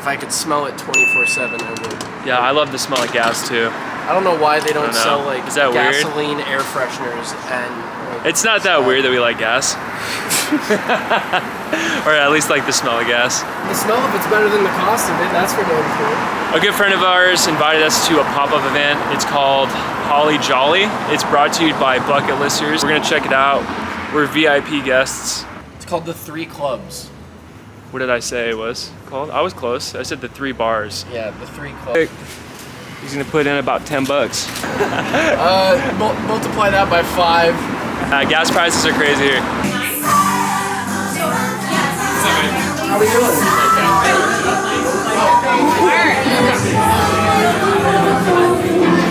if I could smell it 24/7, I would. Yeah, I love the smell of gas too. I don't know why they don't sell like Is that gasoline weird? air fresheners and. Like, it's not that weird that we like gas, or at least like the smell of gas. The smell of it's better than the cost of it. That's for damn sure. A good friend of ours invited us to a pop-up event. It's called Holly Jolly. It's brought to you by Bucket Listers. We're gonna check it out. We're VIP guests. It's called the 3 Clubs. What did I say it was called? I was close. I said the 3 bars. Yeah, the 3 Clubs. He's gonna put in about 10 bucks. Multiply that by 5. Gas prices are crazy here. How we doing?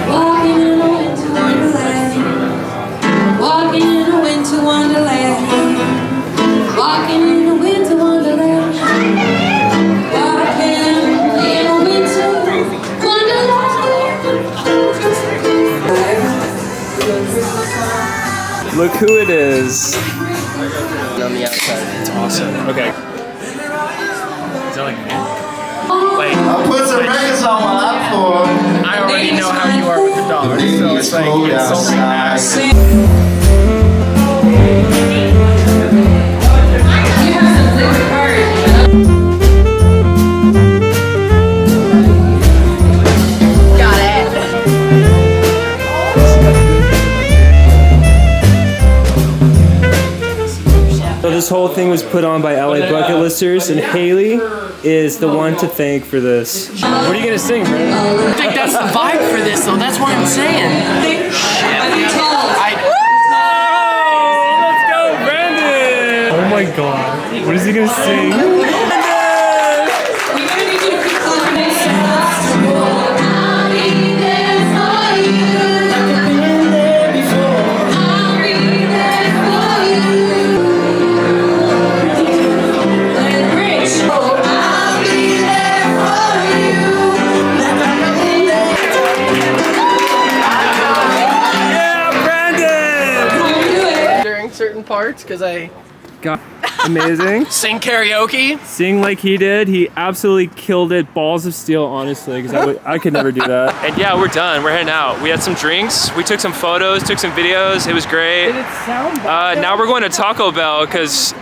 Walking in a winter wonderland. Walking in a winter wonderland. Walking in a winter wonderland. Look who it is. On the outside, it's awesome. Okay. Is that like me? Wait. I'll put some records on my iPhone. I already know how you are with the dog, so it's like insulting that. So this whole thing was put on by LA Bucket Listers, and Haley is the one to thank for this. What are you gonna sing, Brandon? I think that's the vibe for this, though. That's what I'm saying. Let's go, Brandon! Oh my god. What is he gonna sing? Certain parts because I God, amazing. sing karaoke. Sing like he did. He absolutely killed it. Balls of steel, honestly, because I could never do that. And yeah, we're done. We're heading out. We had some drinks. We took some photos, took some videos. It was great. Did it sound bad? Now we're going to Taco Bell because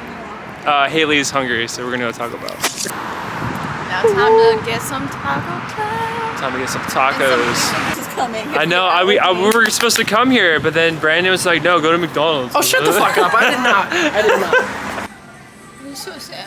Haley's hungry, so we're gonna go to Taco Bell. Now time to get some taco time. Time to get some tacos. This is coming. I know. We were supposed to come here, but then Brandon was like, "No, go to McDonald's." Oh, shut the fuck up! I did not. I did not. I'm so sad.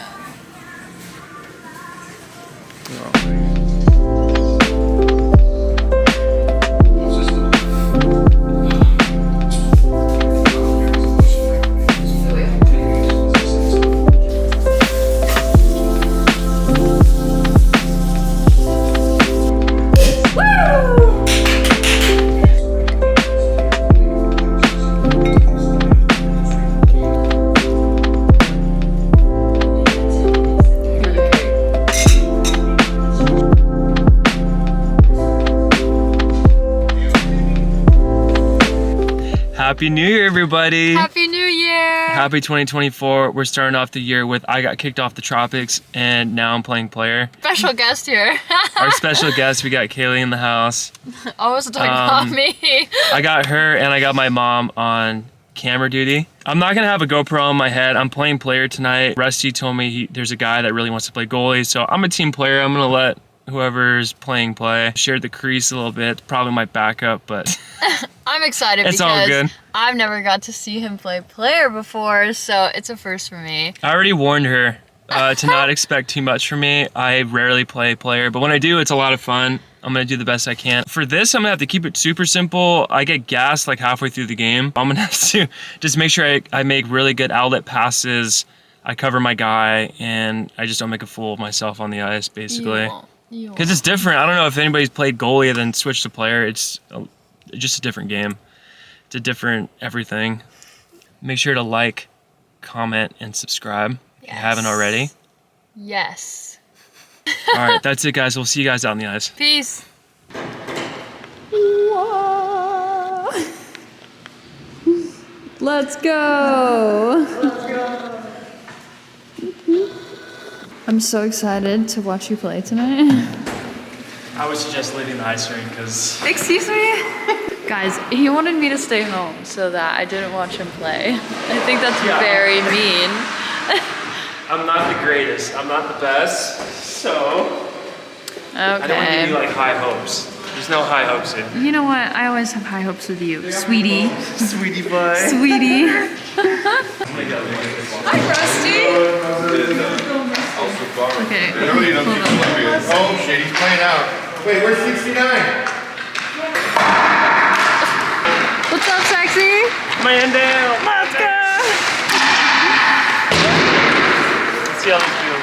Happy New Year, everybody! Happy New Year! Happy 2024. We're starting off the year with I got kicked off the tropics, and now I'm playing player. Special guest here. Our special guest, we got Kaylee in the house. Always talking about me. I got her and I got my mom on camera duty. I'm not gonna have a GoPro on my head. I'm playing player tonight. Rusty told me there's a guy that really wants to play goalie, so I'm a team player. I'm gonna let whoever's playing play. Shared the crease a little bit. Probably my backup, but I'm excited it's because all good. I've never got to see him play player before, so it's a first for me. I already warned her to not expect too much from me. I rarely play player, but when I do, it's a lot of fun. I'm gonna do the best I can. For this, I'm gonna have to keep it super simple. I get gassed like halfway through the game. I'm gonna have to just make sure I make really good outlet passes. I cover my guy, and I just don't make a fool of myself on the ice, basically. Because it's different. I don't know if anybody's played goalie and then switched to player. It's just a different game. It's a different everything. Make sure to like, comment, and subscribe if you haven't already. Yes. All right, that's it, guys. We'll see you guys out on the ice. Peace. Let's go. I'm so excited to watch you play tonight. I was just leaving the ice rink because Excuse me? Guys, he wanted me to stay home so that I didn't watch him play. I think that's very mean. I'm not the greatest. I'm not the best. So I don't want to give you like high hopes. There's no high hopes here. You know what? I always have high hopes with you, sweetie. Sweetie boy. Sweetie. Hi, Rusty. Okay. Oh shit, he's playing out. Wait, where's 69? What's up, sexy? Man down. Let's go. Let's see how this feels.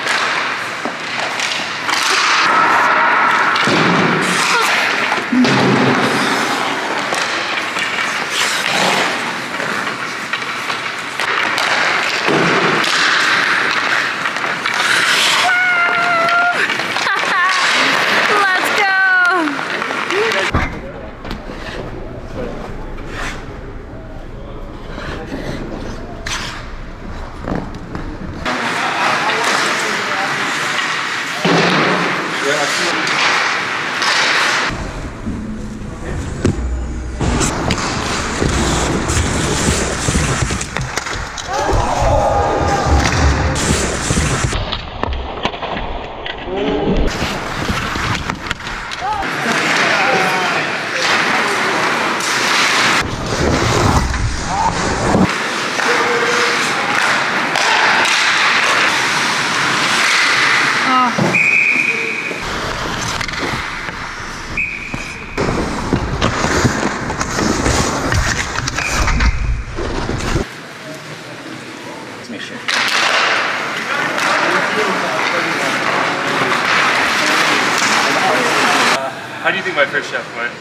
How do you think my first chef went?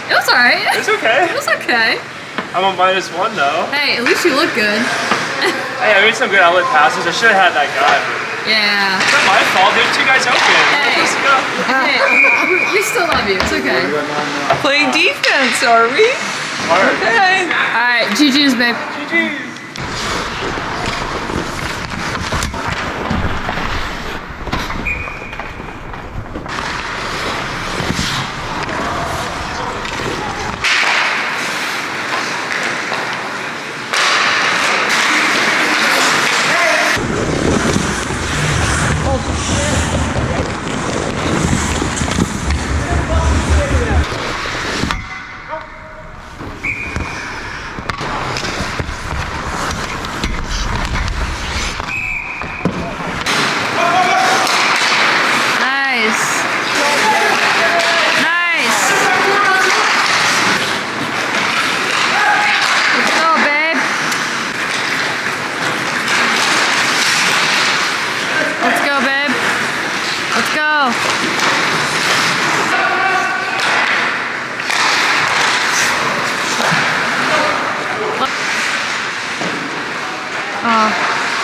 It was alright. It's okay. It was okay. I'm on -1 though. Hey, at least you look good. Hey, I made some good outlet passes. I should have had that guy. Yeah. It's not my fault. There's two guys open. Hey. Let's go. Hey, we still love you. It's okay. Playing defense, are we? Hard. Okay. Alright, GG's, babe. GG's.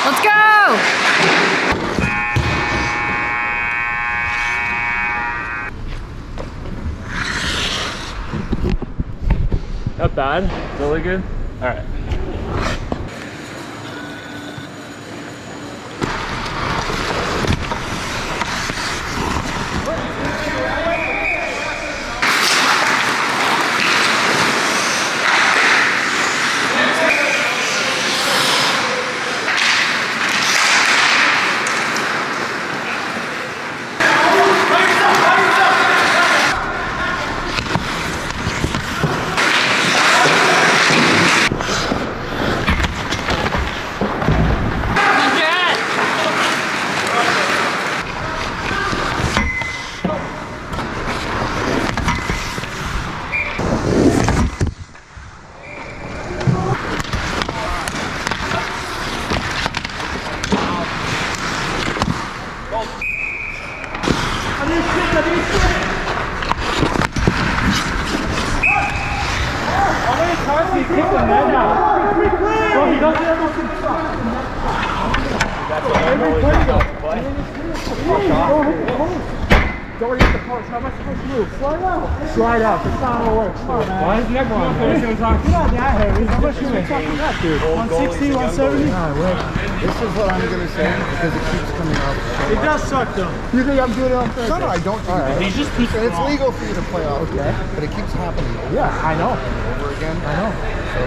Let's go! Not bad. Really good. All right. Don't hit the post. How am I supposed to move? Slide out. Slide out. That's not how it works. Come on, man. Why is never on? You're not that heavy. How much you make? That dude. 160, 170? This is what I'm gonna say because it keeps coming out. It does suck though. You think I'm doing it on Thursday? No, I don't think that. He's just too It's legal for you to play off, but it keeps happening Yeah, I know. over again. I know. So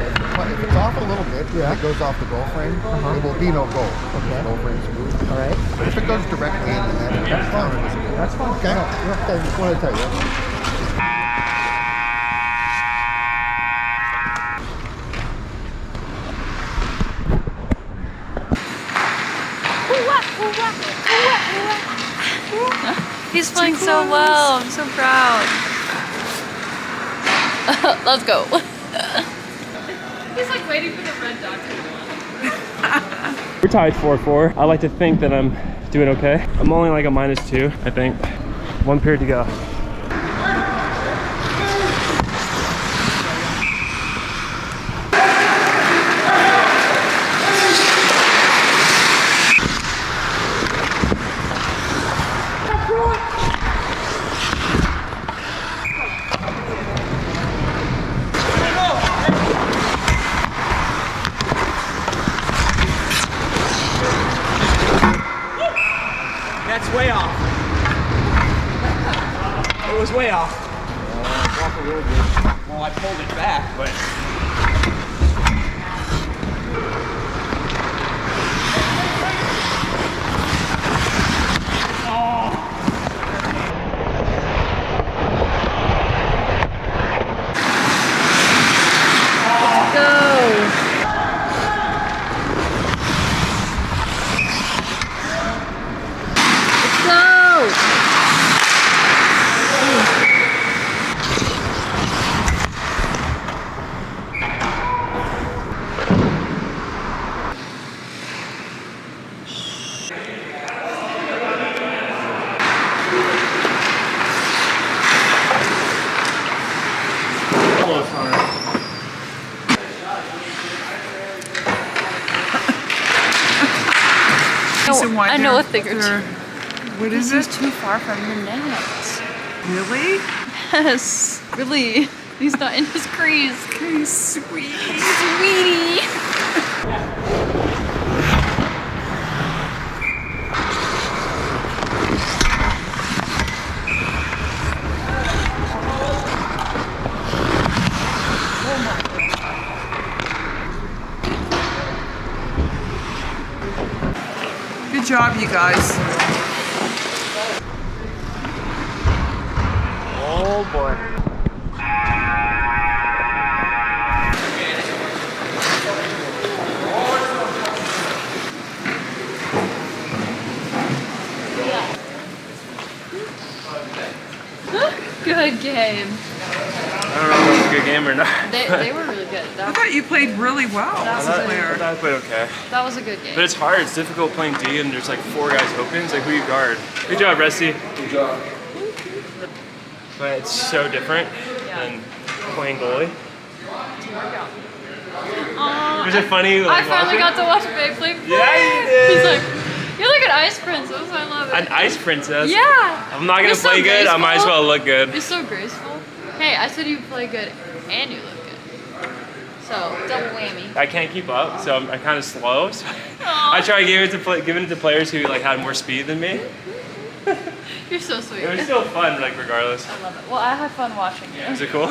if it's off a little bit, it goes off the goal frame, it will be no goal. The goal frame's moved. All right. But if it goes directly in the net, it's counted as a goal. That's fine. Okay? Okay, just want to tell you. He's playing so well. I'm so proud. Let's go. He's like waiting for the red dot to go on. We're tied 4-4. I like to think that I'm doing okay. I'm only like a -2, I think. 1 period to go. That's way off. It was way off. Well, I pulled it back, but. I know a thing or two. What is He's it? too far from the net. Really? Yes, really. He's not in his crease. Okay, sweetie. Sweetie. Good job, you guys. Oh boy. Good game. I don't know if it was a good game or not. They were really good. I thought you played really well as a I player. thought I played okay. That was a good game. But it's hard. It's difficult playing D and there's like 4 guys open. It's like who you guard. Good job, Rusty. Good job. But it's so different than playing goalie. Was it funny? I finally got to watch Babe play. Yeah, you did. He's like, you're like an ice princess. I love it. An ice princess? Yeah. I'm not gonna You're so play good. I might as graceful. well look good. You're so graceful. Hey, I said you play good and you look good. So double whammy. I can't keep up, so I'm kind of slow. So I try to giving it to players who like had more speed than me. You're so sweet. It was still fun, like regardless. I love it. Well, I had fun watching you. Is it cool?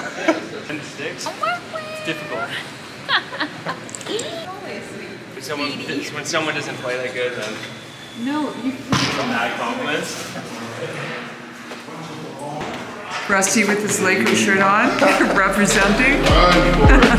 And sticks. It's difficult. When someone doesn't play that good, then No, you bad compliments. Rusty with his Lakers shirt on, representing. Run for it.